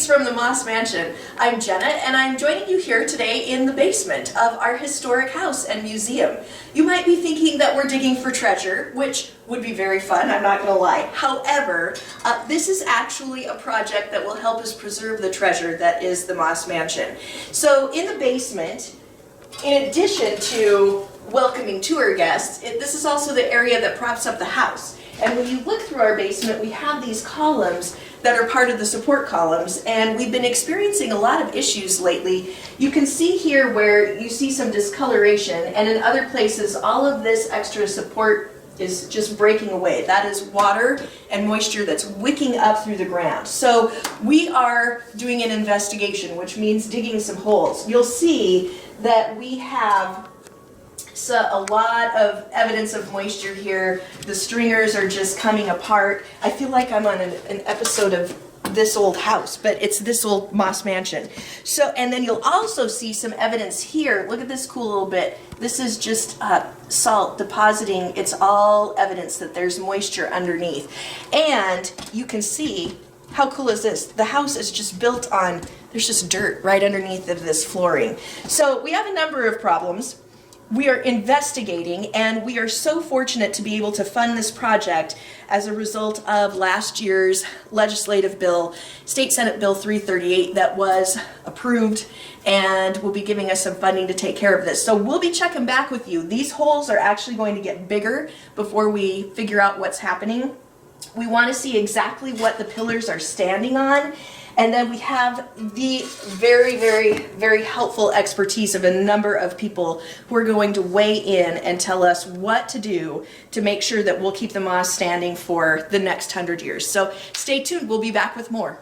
From the Moss Mansion. I'm Jenna, and I'm joining you here today in the basement of our historic house and museum. You might be thinking that we're digging for treasure, which would be very fun, I'm not going to lie. However, this is actually a project that will help us preserve the treasure that is the Moss Mansion. So in the basement, in addition to welcoming tour guests, this is also the area that props up the house. And when you look through our basement, we have these columns that are part of the support columns, and we've been experiencing a lot of issues lately. You can see here where you see some discoloration, and in other places all of this extra support is just breaking away. That is water and moisture that's wicking up through the ground. So we are doing an investigation, which means digging some holes. You'll see that we have a lot of evidence of moisture here. The stringers are just coming apart. I feel like I'm on an episode of This Old House, but it's This Old Moss Mansion. So, and then you'll also see some evidence here. Look at this cool little bit. This is just salt depositing. It's all evidence that there's moisture underneath. And you can see, how cool is this? The house is just built on, there's just dirt right underneath of this flooring. So we have a number of problems. We are investigating, and we are so fortunate to be able to fund this project as a result of last year's legislative bill, State Senate Bill 338, that was approved and will be giving us some funding to take care of this. So we'll be checking back with you. These holes are actually going to get bigger before we figure out what's happening. We want to see exactly what the pillars are standing on. And then we have the very, very, very helpful expertise of a number of people who are going to weigh in and tell us what to do to make sure that we'll keep the moss standing for the next 100 years. So stay tuned, we'll be back with more.